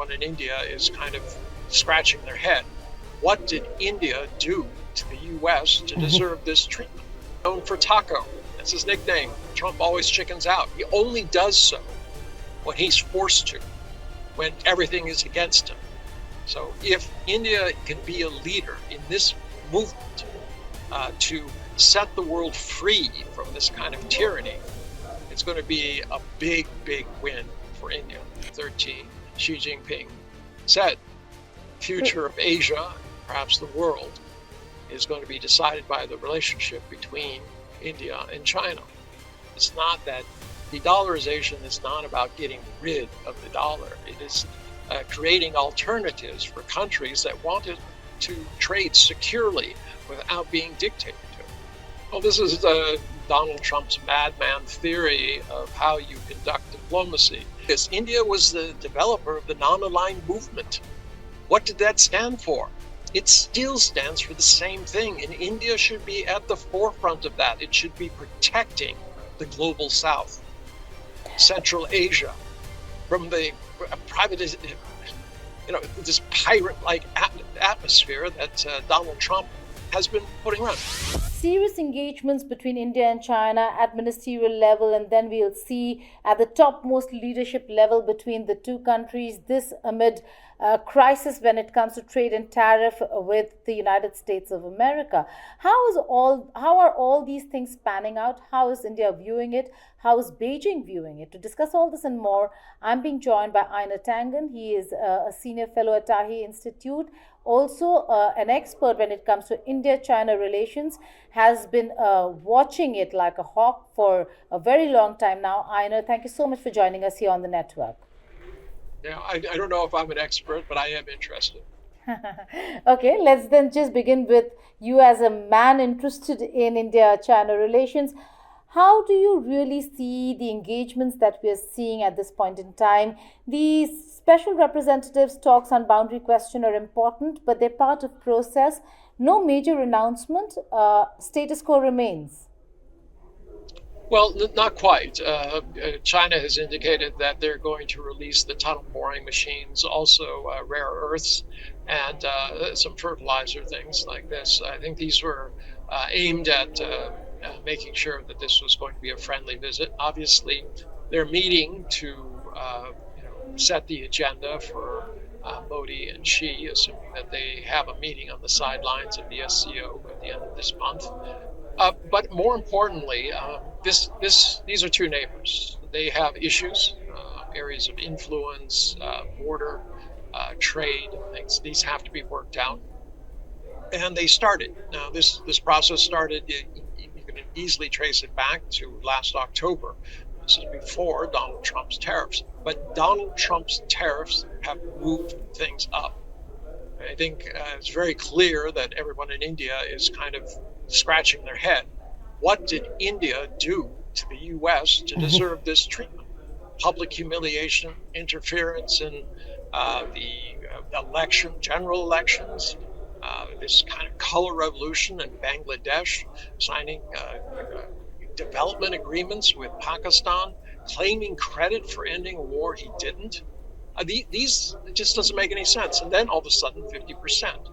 everyone in India is kind of scratching their head. What did India do to the U.S. to deserve this treatment? Known for Taco, that's his nickname. Trump always chickens out. He only does so when he's forced to, when everything is against him. So if India can be a leader in this movement to set the world free from this kind of tyranny, it's going to be a big, big win for India. 13, Xi Jinping said, the future of Asia, perhaps the world, is going to be decided by the relationship between India and China. It's not that de-dollarization is not about getting rid of the dollar. It is creating alternatives for countries that want to trade securely without being dictated to. Well, this is Donald Trump's madman theory of how you conduct diplomacy. Because India was the developer of the non-aligned movement. What did that stand for? It still stands for the same thing, and India should be at the forefront of that. It should be protecting the global South, Central Asia, from the this pirate-like atmosphere that Donald Trump has been putting around. Serious engagements between India and China at ministerial level, and then we'll see at the topmost leadership level between the two countries, this amid a crisis when it comes to trade and tariff with the United States of America. How are all these things panning out? How is India viewing it? How is Beijing viewing it? To discuss all this and more, I'm being joined by Einar Tangen. He is a senior fellow at Taihe Institute, also an expert when it comes to India-China relations, has been watching it like a hawk for a very long time now. Einar, thank you so much for joining us here on the network. Yeah, I don't know if I'm an expert, but I am interested. Okay, let's then just begin with you as a man interested in India-China relations. How do you really see the engagements that we are seeing at this point in time? The special representatives' talks on boundary question are important, but they're part of process. No major announcement. Status quo remains. Well, not quite. China has indicated that they're going to release the tunnel boring machines, also rare earths, and some fertilizer things like this. I think these were aimed at making sure that this was going to be a friendly visit. Obviously, they're meeting to set the agenda for Modi and Xi, assuming that they have a meeting on the sidelines of the SCO at the end of this month. But more importantly, these are two neighbors. They have issues, areas of influence, border, trade, things. These have to be worked out. And they started. Now, this process started, you can easily trace it back to last October. This is before Donald Trump's tariffs. But Donald Trump's tariffs have moved things up. I think it's very clear that everyone in India is kind of scratching their head. What did India do to the U.S. to deserve this treatment? Public humiliation, interference in the general elections, this kind of color revolution in Bangladesh, signing development agreements with Pakistan, claiming credit for ending a war he didn't. These it just doesn't make any sense. And then all of a sudden, 50%.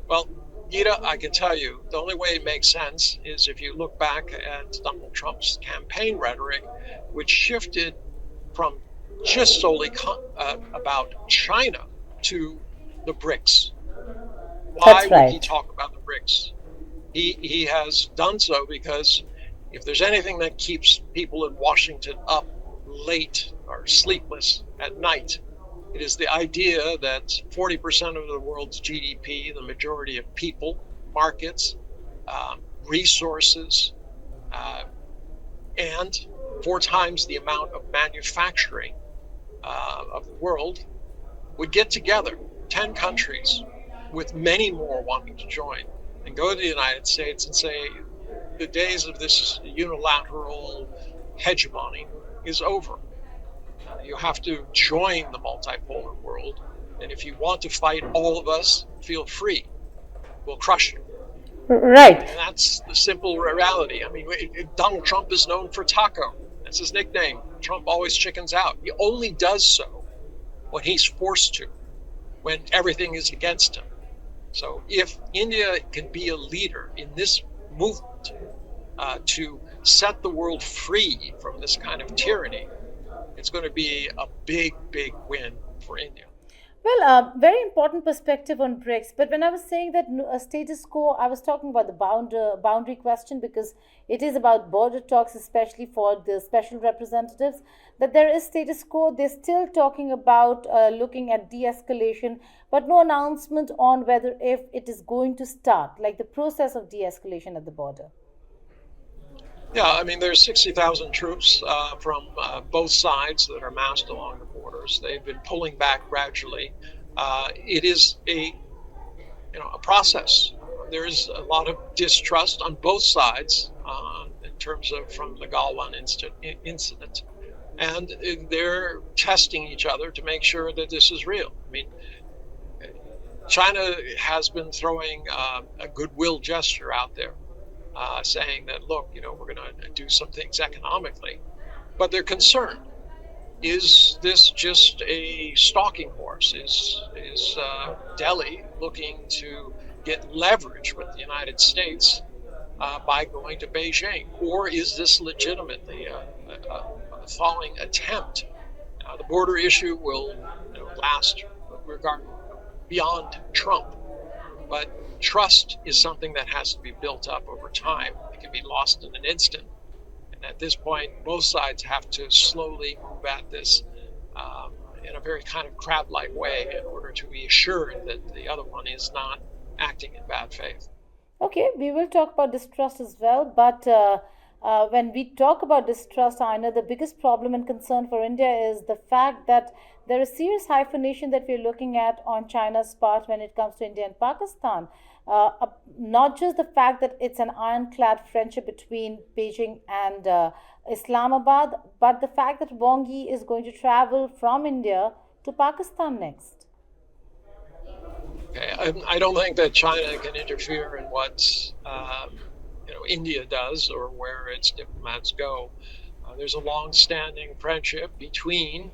Well, Gita, I can tell you, the only way it makes sense is if you look back at Donald Trump's campaign rhetoric, which shifted from just solely about China to the BRICS. Why would he talk about the BRICS? He has done so because if there's anything that keeps people in Washington up late or sleepless at night, it is the idea that 40% of the world's GDP, the majority of people, markets, resources, and 4 times the amount of manufacturing of the world would get together, 10 countries, with many more wanting to join, and go to the United States and say, the days of this unilateral hegemony is over. You have to join the multipolar world, and if you want to fight all of us, feel free. We'll crush you. Right. And that's the simple reality. I mean, Donald Trump is known for Taco. That's his nickname. Trump always chickens out. He only does so when he's forced to, when everything is against him. So if India can be a leader in this movement to set the world free from this kind of tyranny, it's going to be a big, big win for India. Well, very important perspective on BRICS. But when I was saying that status quo, I was talking about the boundary question because it is about border talks, especially for the special representatives. That there is status quo. They're still talking about looking at de-escalation, but no announcement on whether if it is going to start, like the process of de-escalation at the border. Yeah, I mean, there's 60,000 troops from both sides that are massed along the borders. They've been pulling back gradually. It is a process. There is a lot of distrust on both sides in terms of from the Galwan incident, and they're testing each other to make sure that this is real. I mean, China has been throwing a goodwill gesture out there. Saying that, look, we're going to do some things economically, but they're concerned. Is this just a stalking horse? Is Delhi looking to get leverage with the United States by going to Beijing, or is this legitimately a falling attempt? The border issue will last beyond Trump, but trust is something that has to be built up over time. It can be lost in an instant. And at this point, both sides have to slowly move at this in a very kind of crab-like way in order to be assured that the other one is not acting in bad faith. Okay, we will talk about distrust as well, but when we talk about distrust, I know the biggest problem and concern for India is the fact that there is serious hyphenation that we're looking at on China's part when it comes to India and Pakistan. Not just the fact that it's an ironclad friendship between Beijing and Islamabad, but the fact that Wang is going to travel from India to Pakistan next. Okay. I don't think that China can interfere in what India does or where its diplomats go. There's a long-standing friendship between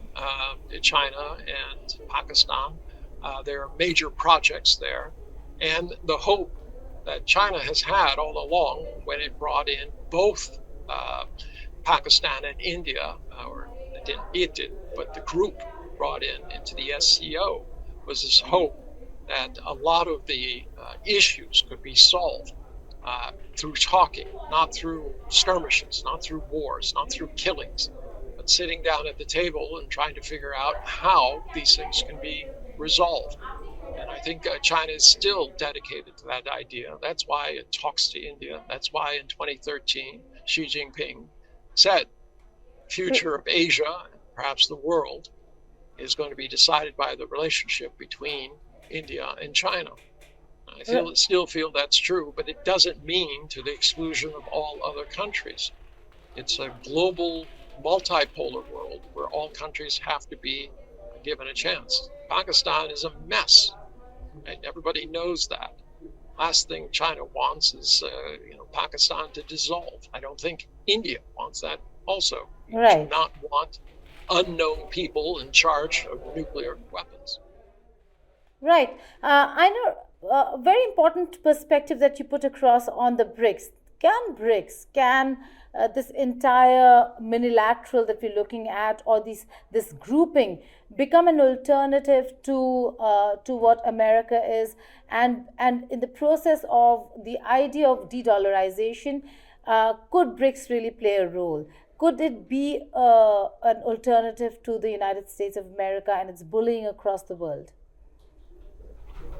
China and Pakistan. There are major projects there. And the hope that China has had all along when it brought in both Pakistan and India, or it didn't, but the group brought into the SCO, was this hope that a lot of the issues could be solved through talking, not through skirmishes, not through wars, not through killings, but sitting down at the table and trying to figure out how these things can be resolved. And I think China is still dedicated to that idea. That's why it talks to India. That's why in 2013, Xi Jinping said, future of Asia, perhaps the world, is going to be decided by the relationship between India and China. I still feel that's true, but it doesn't mean to the exclusion of all other countries. It's a global, multipolar world where all countries have to be given a chance. Pakistan is a mess, right? Everybody knows that. Last thing China wants is Pakistan to dissolve. I don't think India wants that also. You do not want unknown people in charge of nuclear weapons. Right. I know a very important perspective that you put across on the BRICS. Can this entire minilateral that we're looking at, or this grouping, become an alternative to what America is, and in the process of the idea of de-dollarization, could BRICS really play a role? Could it be an alternative to the United States of America and its bullying across the world?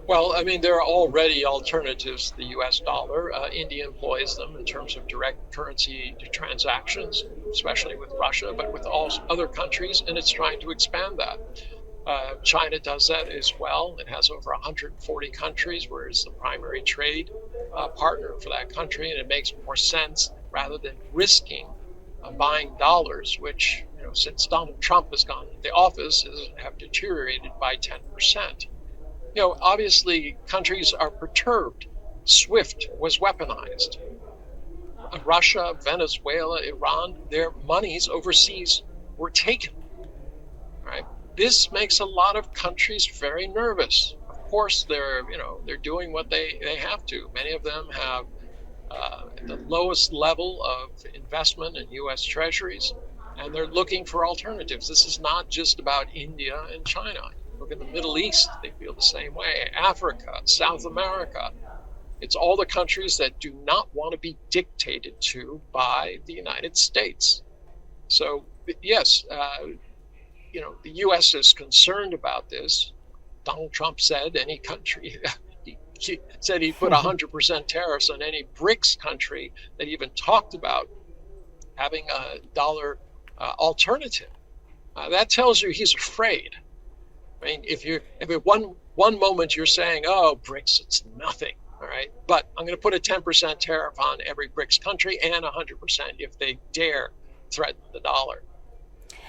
Well, I mean, there are already alternatives to the US dollar. India employs them in terms of direct currency transactions, especially with Russia, but with all other countries, and it's trying to expand that. China does that as well. It has over 140 countries where it's the primary trade partner for that country, and it makes more sense rather than risking buying dollars, which, since Donald Trump has gone into the office, have deteriorated by 10%. Obviously, countries are perturbed. SWIFT was weaponized. Russia, Venezuela, Iran, their monies overseas were taken, right? this makes a lot of countries very nervous. Of course, they're doing what they have to. Many of them have the lowest level of investment in U.S. Treasuries, and they're looking for alternatives. This is not just about India and China. Look at the Middle East; they feel the same way. Africa, South America. It's all the countries that do not want to be dictated to by the United States. So yes, the U.S. is concerned about this. Donald Trump said any country, he said he'd put 100% tariffs on any BRICS country that even talked about having a dollar alternative. That tells you he's afraid. I mean, if at one moment you're saying, "Oh, BRICS, it's nothing," all right, but I'm going to put a 10% tariff on every BRICS country and 100% if they dare threaten the dollar.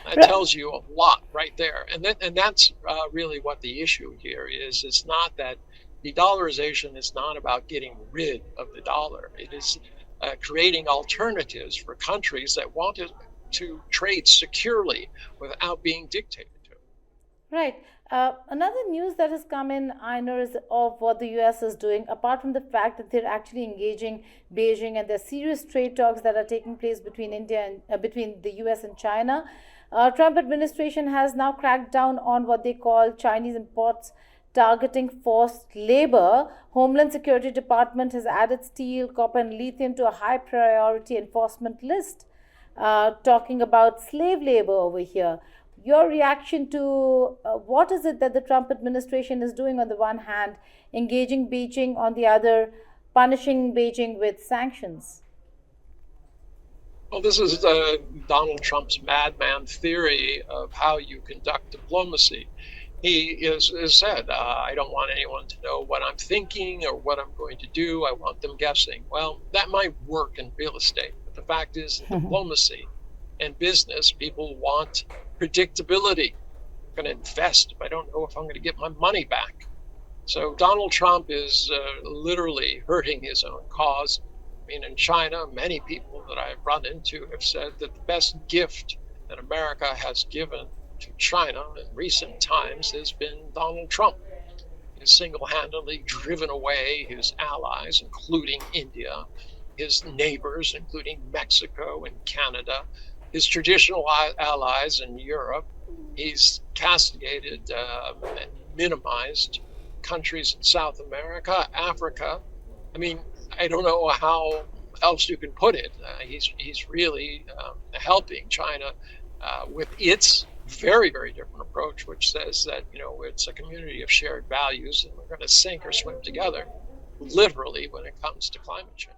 That tells you a lot right there, and that's really what the issue here is. It's not that de-dollarization is not about getting rid of the dollar. It is creating alternatives for countries that want to trade securely without being dictated to. Right. Another news that has come in, Einar, is of what the US is doing, apart from the fact that they're actually engaging Beijing and there's serious trade talks that are taking place between between the US and China. Trump administration has now cracked down on what they call Chinese imports targeting forced labor. Homeland Security Department has added steel, copper, and lithium to a high priority enforcement list, talking about slave labor over here. Your reaction to what is it that the Trump administration is doing on the one hand, engaging Beijing on the other, punishing Beijing with sanctions? Well, this is Donald Trump's madman theory of how you conduct diplomacy. He has said, I don't want anyone to know what I'm thinking or what I'm going to do. I want them guessing. Well, that might work in real estate. But the fact is, in diplomacy and business, people want predictability. I'm going to invest if I don't know if I'm going to get my money back. So Donald Trump is literally hurting his own cause. I mean, in China, many people that I've run into have said that the best gift that America has given to China in recent times has been Donald Trump. He's single-handedly driven away his allies, including India, his neighbors, including Mexico and Canada, his traditional allies in Europe. He's castigated and minimized countries in South America, Africa. I mean, I don't know how else you can put it. He's really helping China with its very, very different approach, which says that, it's a community of shared values and we're going to sink or swim together, literally, when it comes to climate change.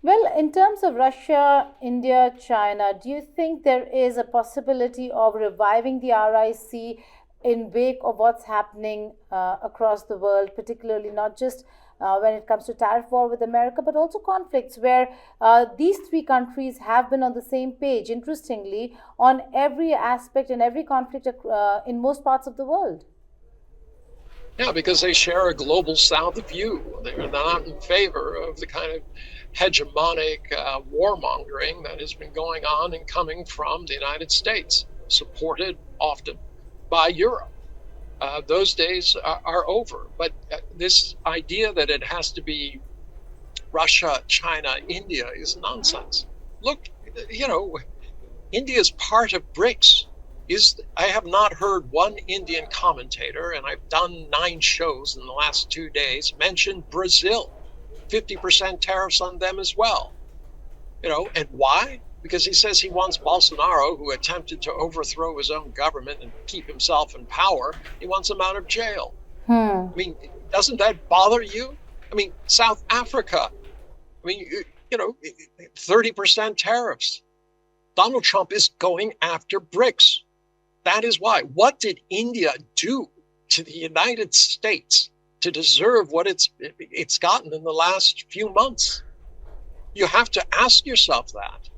Well, in terms of Russia, India, China, do you think there is a possibility of reviving the RIC in wake of what's happening across the world, particularly not just when it comes to tariff war with America, but also conflicts where these three countries have been on the same page, interestingly, on every aspect and every conflict in most parts of the world? Yeah, because they share a global South view. They're not in favor of the kind of hegemonic warmongering that has been going on and coming from the United States, supported often by Europe. Those days are over. But this idea that it has to be Russia, China, India is nonsense. Look, India's part of BRICS. I have not heard one Indian commentator, and I've done 9 shows in the last 2 days, mention Brazil. 50% tariffs on them as well. And why? Because he says he wants Bolsonaro, who attempted to overthrow his own government and keep himself in power, he wants him out of jail. I mean, doesn't that bother you? I mean, South Africa, 30% tariffs. Donald Trump is going after BRICS. That is why. What did India do to the United States to deserve what it's gotten in the last few months? You have to ask yourself that.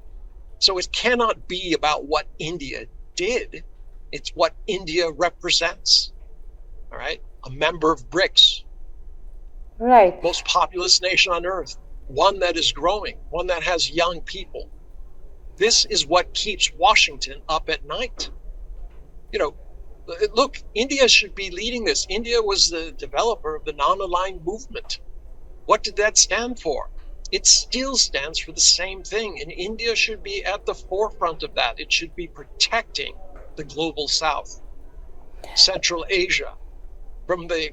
So it cannot be about what India did. It's what India represents. All right? A member of BRICS. Right. Most populous nation on earth. One that is growing. One that has young people. This is what keeps Washington up at night. Look, India should be leading this. India was the developer of the non-aligned movement. What did that stand for? It still stands for the same thing, and India should be at the forefront of that. It should be protecting the global south, Central Asia, from the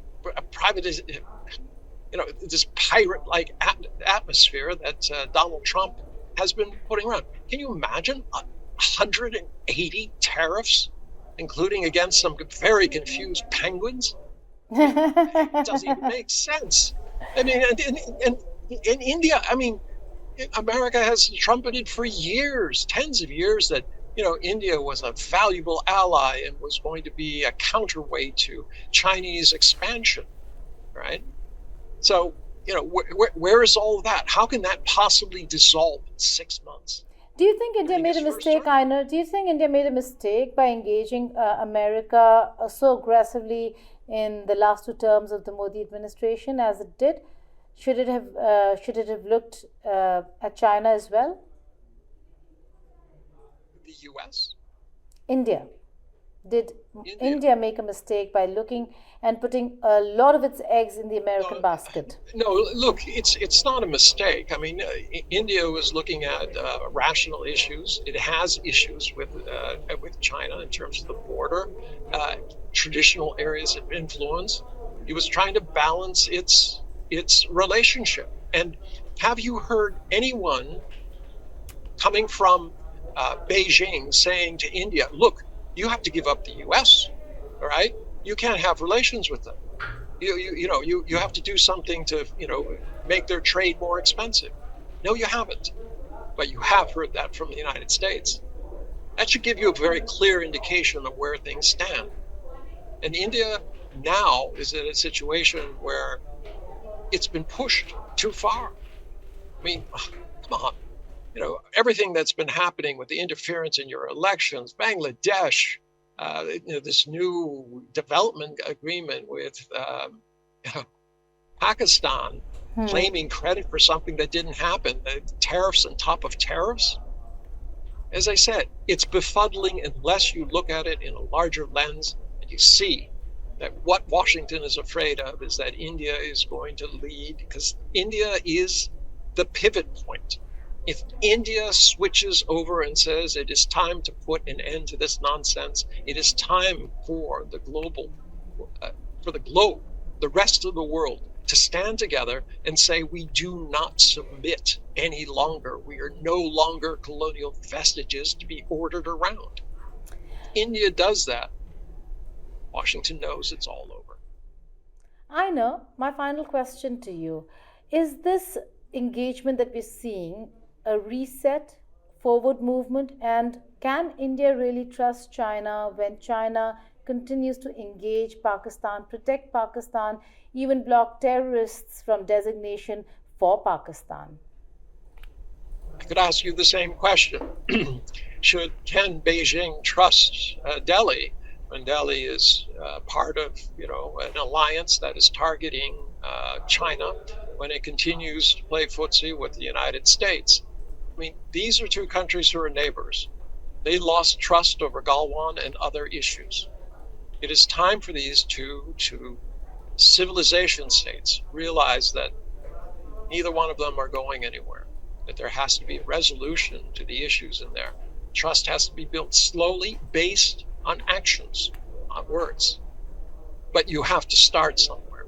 private, this pirate-like atmosphere that Donald Trump has been putting around. Can you imagine 180 tariffs, including against some very confused penguins? It doesn't even make sense. I mean, and in India, I mean, America has trumpeted for years, tens of years, that India was a valuable ally and was going to be a counterweight to Chinese expansion, right? So, where is all of that? How can that possibly dissolve in 6 months? Do you think India made a mistake, Einar? Do you think India made a mistake by engaging America so aggressively in the last 2 terms of the Modi administration as it did? Should it have looked at China as well? The U.S.? India. Did India make a mistake by looking and putting a lot of its eggs in the American basket? No, look, it's not a mistake. I mean, India was looking at rational issues. It has issues with China in terms of the border, traditional areas of influence. It was trying to balance its relationship. And have you heard anyone coming from Beijing saying to India, look, you have to give up the U.S., all right? You can't have relations with them. You have to do something to, make their trade more expensive. No, you haven't. But you have heard that from the United States. That should give you a very clear indication of where things stand. And India now is in a situation where it's been pushed too far. I mean, come on. Everything that's been happening with the interference in your elections, Bangladesh, this new development agreement with Pakistan, claiming credit for something that didn't happen, tariffs on top of tariffs. As I said, it's befuddling unless you look at it in a larger lens and you see that what Washington is afraid of is that India is going to lead, because India is the pivot point. If India switches over and says it is time to put an end to this nonsense, it is time for the globe, the rest of the world, to stand together and say we do not submit any longer. We are no longer colonial vestiges to be ordered around. India does that. Washington knows it's all over. I know. My final question to you is: this engagement that we're seeing a reset, forward movement, and can India really trust China when China continues to engage Pakistan, protect Pakistan, even block terrorists from designation for Pakistan? I could ask you the same question. Can Beijing trust Delhi when Delhi is part of an alliance that is targeting China, when it continues to play footsie with the United States? I mean, these are two countries who are neighbors. They lost trust over Galwan and other issues. It is time for these two civilization states realize that neither one of them are going anywhere, that there has to be resolution to the issues in there. Trust has to be built slowly, based on actions, not words. But you have to start somewhere.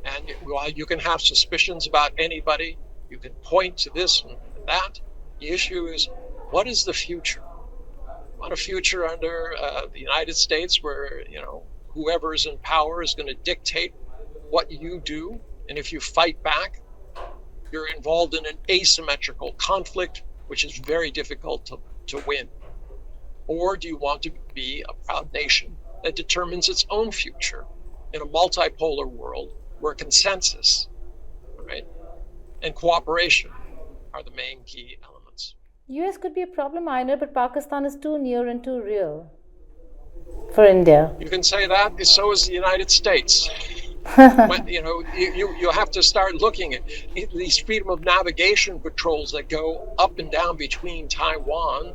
And while you can have suspicions about anybody, you can point to this and that. The issue is, what is the future? I want a future under the United States where, whoever is in power is going to dictate what you do. And if you fight back, you're involved in an asymmetrical conflict, which is very difficult to win. Or do you want to be a proud nation that determines its own future in a multipolar world where consensus, right, and cooperation are the main key elements? US could be a problem, Einar, but Pakistan is too near and too real for India. You can say that. So is the United States. You have to start looking at these freedom of navigation patrols that go up and down between Taiwan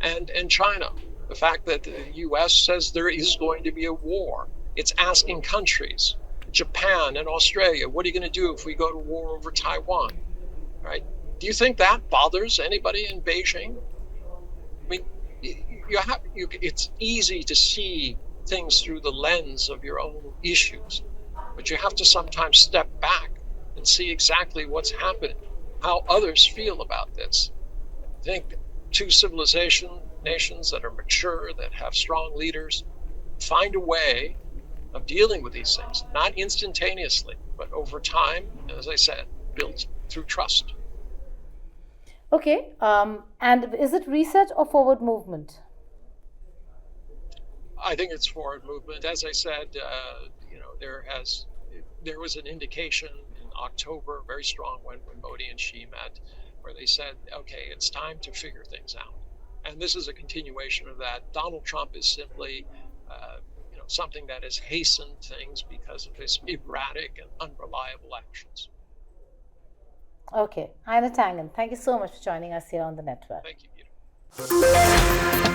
and China. The fact that the US says there is going to be a war. It's asking countries, Japan and Australia, what are you going to do if we go to war over Taiwan? Right? Do you think that bothers anybody in Beijing? I mean, it's easy to see things through the lens of your own issues, but you have to sometimes step back and see exactly what's happening, how others feel about this. I think two civilization nations that are mature, that have strong leaders, find a way of dealing with these things, not instantaneously, but over time, as I said, built through trust. Okay, and is it reset or forward movement? I think it's forward movement. As I said, there was an indication in October, very strong when Modi and Xi met, where they said, okay, it's time to figure things out. And this is a continuation of that. Donald Trump is simply something that has hastened things because of his erratic and unreliable actions. Okay, Einar Tangen, thank you so much for joining us here on the network. Thank you, Peter.